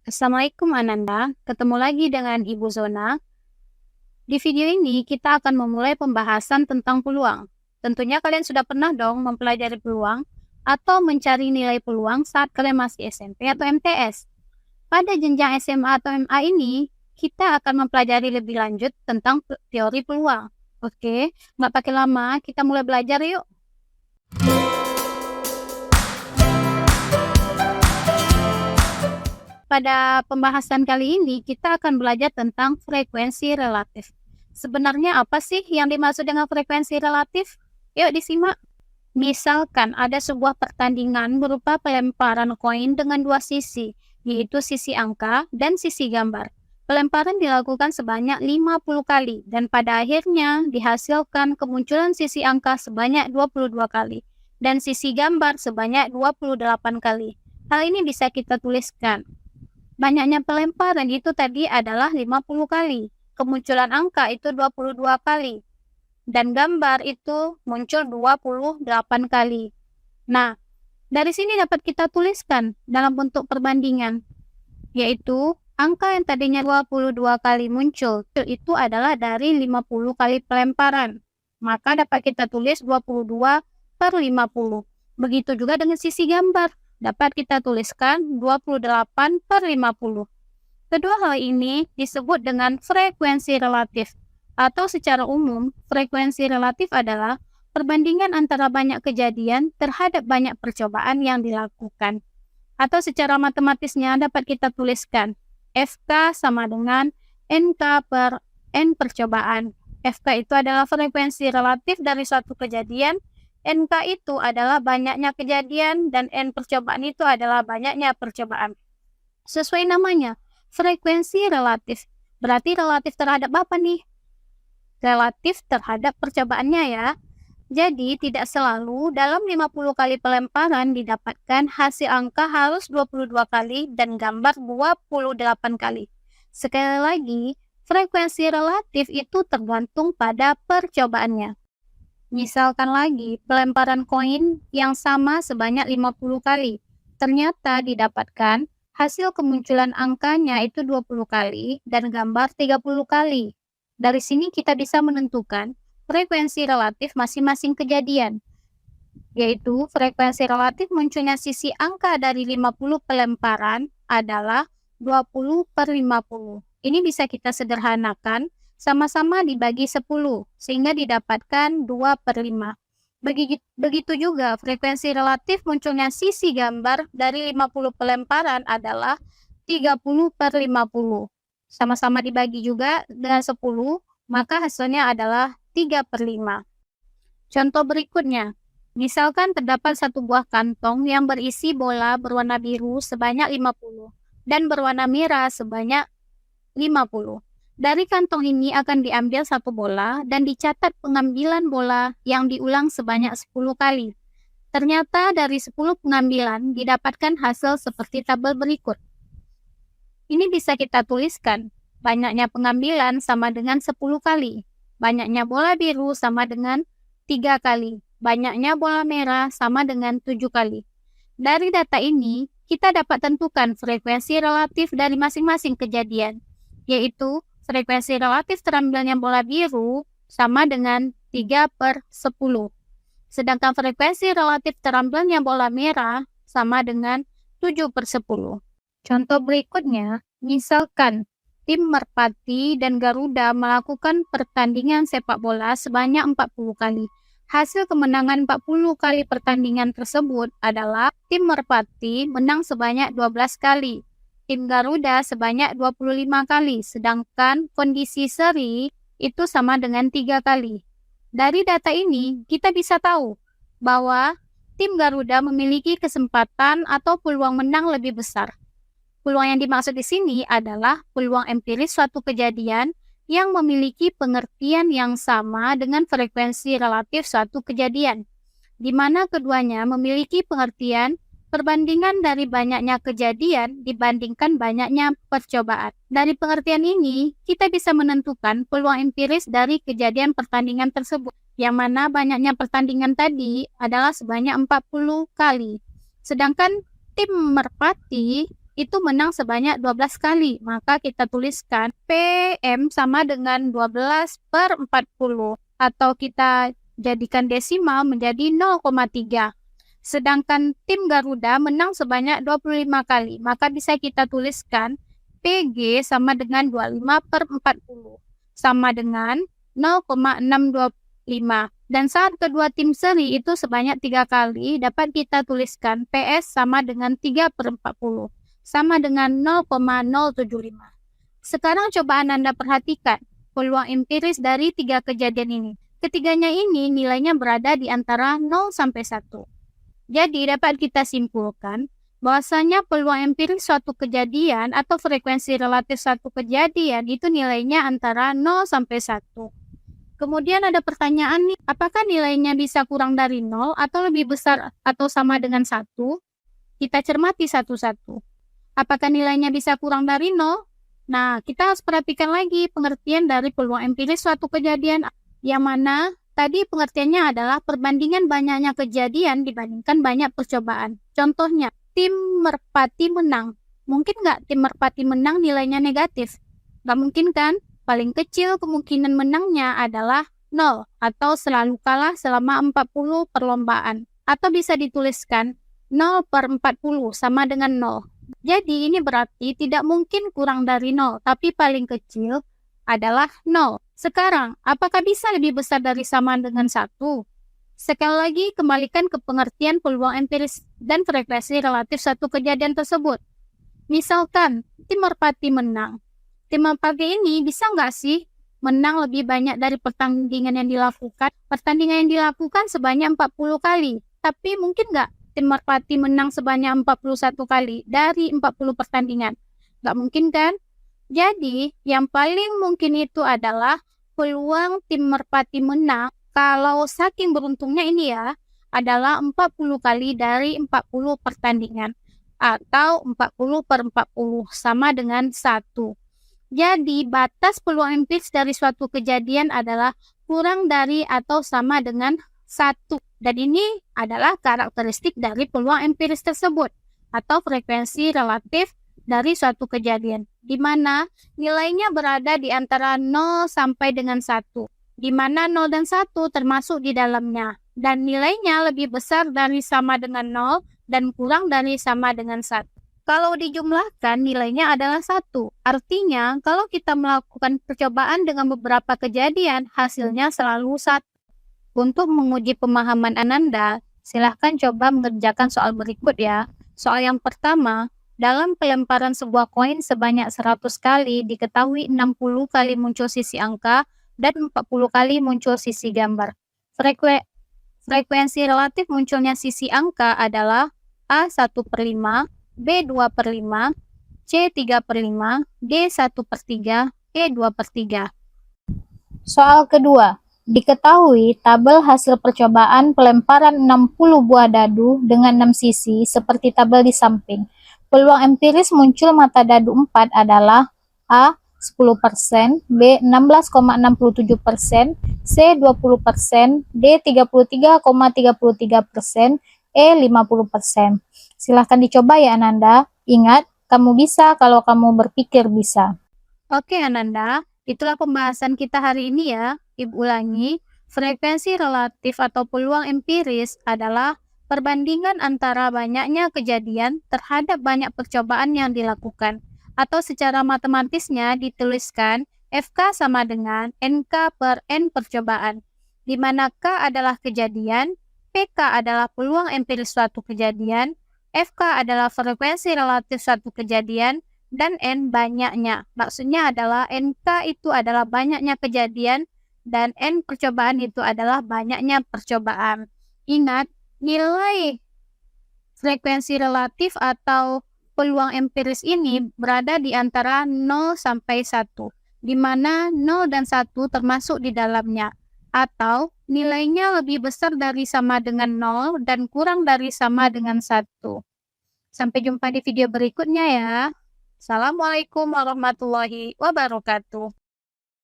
Assalamualaikum Ananda, ketemu lagi dengan Ibu Zona. Di video ini kita akan memulai pembahasan tentang peluang. Tentunya kalian sudah pernah dong mempelajari peluang atau mencari nilai peluang saat kalian masih SMP atau MTS. Pada jenjang SMA atau MA ini, kita akan mempelajari lebih lanjut tentang teori peluang. Oke, nggak pakai lama, kita mulai belajar yuk. Pada pembahasan kali ini, kita akan belajar tentang frekuensi relatif. Sebenarnya apa sih yang dimaksud dengan frekuensi relatif? Yuk disimak. Misalkan ada sebuah pertandingan berupa pelemparan koin dengan dua sisi, yaitu sisi angka dan sisi gambar. Pelemparan dilakukan sebanyak 50 kali, dan pada akhirnya dihasilkan kemunculan sisi angka sebanyak 22 kali, dan sisi gambar sebanyak 28 kali. Hal ini bisa kita tuliskan. Banyaknya pelemparan itu tadi adalah 50 kali. Kemunculan angka itu 22 kali. Dan gambar itu muncul 28 kali. Nah, dari sini dapat kita tuliskan dalam bentuk perbandingan. Yaitu, angka yang tadinya 22 kali muncul, itu adalah dari 50 kali pelemparan. Maka dapat kita tulis 22 per 50. Begitu juga dengan sisi gambar. Dapat kita tuliskan 28 per 50. Kedua hal ini disebut dengan frekuensi relatif. Atau secara umum, frekuensi relatif adalah perbandingan antara banyak kejadian terhadap banyak percobaan yang dilakukan. Atau secara matematisnya dapat kita tuliskan FK sama dengan NK per N percobaan. FK itu adalah frekuensi relatif dari suatu kejadian, NK itu adalah banyaknya kejadian, dan N percobaan itu adalah banyaknya percobaan. Sesuai namanya, frekuensi relatif. Berarti relatif terhadap apa nih? Relatif terhadap percobaannya ya. Jadi, tidak selalu dalam 50 kali pelemparan didapatkan hasil angka harus 22 kali dan gambar 28 kali. Sekali lagi, frekuensi relatif itu tergantung pada percobaannya. Misalkan lagi, pelemparan koin yang sama sebanyak 50 kali. Ternyata didapatkan hasil kemunculan angkanya itu 20 kali dan gambar 30 kali. Dari sini kita bisa menentukan frekuensi relatif masing-masing kejadian. Yaitu, frekuensi relatif munculnya sisi angka dari 50 pelemparan adalah 20 per 50. Ini bisa kita sederhanakan sama-sama dibagi 10, sehingga didapatkan 2 per 5. Begitu juga frekuensi relatif munculnya sisi gambar dari 50 pelemparan adalah 30 per 50. Sama-sama dibagi juga dengan 10, maka hasilnya adalah 3 per 5. Contoh berikutnya, misalkan terdapat satu buah kantong yang berisi bola berwarna biru sebanyak 50 dan berwarna merah sebanyak 50. Dari kantong ini akan diambil satu bola dan dicatat pengambilan bola yang diulang sebanyak 10 kali. Ternyata dari 10 pengambilan didapatkan hasil seperti tabel berikut. Ini bisa kita tuliskan. Banyaknya pengambilan sama dengan 10 kali. Banyaknya bola biru sama dengan 3 kali. Banyaknya bola merah sama dengan 7 kali. Dari data ini, kita dapat tentukan frekuensi relatif dari masing-masing kejadian, yaitu frekuensi relatif terambilnya bola biru sama dengan 3 per 10. Sedangkan frekuensi relatif terambilnya bola merah sama dengan 7 per 10. Contoh berikutnya, misalkan tim Merpati dan Garuda melakukan pertandingan sepak bola sebanyak 40 kali. Hasil kemenangan 40 kali pertandingan tersebut adalah tim Merpati menang sebanyak 12 kali. Tim Garuda sebanyak 25 kali, sedangkan kondisi seri itu sama dengan 3 kali. Dari data ini, kita bisa tahu bahwa tim Garuda memiliki kesempatan atau peluang menang lebih besar. Peluang yang dimaksud di sini adalah peluang empiris suatu kejadian yang memiliki pengertian yang sama dengan frekuensi relatif suatu kejadian, di mana keduanya memiliki pengertian perbandingan dari banyaknya kejadian dibandingkan banyaknya percobaan. Dari pengertian ini, kita bisa menentukan peluang empiris dari kejadian pertandingan tersebut, yang mana banyaknya pertandingan tadi adalah sebanyak 40 kali. Sedangkan tim Merpati itu menang sebanyak 12 kali. Maka kita tuliskan PM sama dengan 12/40. Atau kita jadikan desimal menjadi 0,3. Sedangkan tim Garuda menang sebanyak 25 kali. Maka bisa kita tuliskan PG sama dengan 25/40. Sama dengan 0,625. Dan saat kedua tim seri itu sebanyak 3 kali, dapat kita tuliskan PS sama dengan 3/40, sama dengan 0,075. Sekarang coba Anda perhatikan peluang empiris dari 3 kejadian ini. Ketiganya ini nilainya berada di antara 0 sampai 1. Jadi dapat kita simpulkan bahwasanya peluang empiris suatu kejadian atau frekuensi relatif suatu kejadian itu nilainya antara 0 sampai 1. Kemudian ada pertanyaan nih, apakah nilainya bisa kurang dari 0 atau lebih besar atau sama dengan 1? Kita cermati satu-satu. Apakah nilainya bisa kurang dari 0? Nah, kita harus perhatikan lagi pengertian dari peluang empiris suatu kejadian, yang mana tadi pengertiannya adalah perbandingan banyaknya kejadian dibandingkan banyak percobaan. Contohnya, tim merpati menang. Mungkin nggak tim merpati menang nilainya negatif? Nggak mungkin kan? Paling kecil kemungkinan menangnya adalah 0 atau selalu kalah selama 40 perlombaan. Atau bisa dituliskan 0/40 sama dengan 0. Jadi ini berarti tidak mungkin kurang dari 0, tapi paling kecil adalah 0. Sekarang, apakah bisa lebih besar dari sama dengan 1? Sekali lagi, kembalikan ke pengertian peluang empiris dan frekuensi relatif satu kejadian tersebut. Misalkan, tim merpati menang. Tim merpati ini bisa nggak sih menang lebih banyak dari pertandingan yang dilakukan? Pertandingan yang dilakukan sebanyak 40 kali. Tapi mungkin nggak tim merpati menang sebanyak 41 kali dari 40 pertandingan? Nggak mungkin kan? Jadi, yang paling mungkin itu adalah peluang tim merpati menang kalau saking beruntungnya ini ya, adalah 40 kali dari 40 pertandingan. Atau 40/40 sama dengan 1. Jadi, batas peluang empiris dari suatu kejadian adalah kurang dari atau sama dengan 1. Dan ini adalah karakteristik dari peluang empiris tersebut, atau frekuensi relatif dari suatu kejadian, di mana nilainya berada di antara 0 sampai dengan 1, di mana 0 dan 1 termasuk di dalamnya, dan nilainya lebih besar dari sama dengan 0 dan kurang dari sama dengan 1. Kalau dijumlahkan, nilainya adalah 1. Artinya, kalau kita melakukan percobaan dengan beberapa kejadian, hasilnya selalu 1. Untuk menguji pemahaman Ananda, silahkan coba mengerjakan soal berikut ya. Soal yang pertama, dalam pelemparan sebuah koin sebanyak 100 kali, diketahui 60 kali muncul sisi angka dan 40 kali muncul sisi gambar. Frekuensi relatif munculnya sisi angka adalah A1/5, B2/5, C3/5, D1/3, E2/3. Soal kedua, diketahui tabel hasil percobaan pelemparan 60 buah dadu dengan 6 sisi seperti tabel di samping. Peluang empiris muncul mata dadu 4 adalah A. 10%, B. 16,67%, C. 20%, D. 33,33%, E. 50%. Silahkan dicoba ya Ananda. Ingat, kamu bisa kalau kamu berpikir bisa. Oke Ananda, itulah pembahasan kita hari ini ya. Ibu ulangi, frekuensi relatif atau peluang empiris adalah perbandingan antara banyaknya kejadian terhadap banyak percobaan yang dilakukan. Atau secara matematisnya dituliskan FK sama dengan NK per N percobaan, di mana K adalah kejadian, PK adalah peluang empiris suatu kejadian, FK adalah frekuensi relatif suatu kejadian, dan N banyaknya. Maksudnya adalah NK itu adalah banyaknya kejadian, dan N percobaan itu adalah banyaknya percobaan. Ingat, nilai frekuensi relatif atau peluang empiris ini berada di antara 0 sampai 1, di mana 0 dan 1 termasuk di dalamnya, atau nilainya lebih besar dari sama dengan 0 dan kurang dari sama dengan 1. Sampai jumpa di video berikutnya ya. Assalamualaikum warahmatullahi wabarakatuh.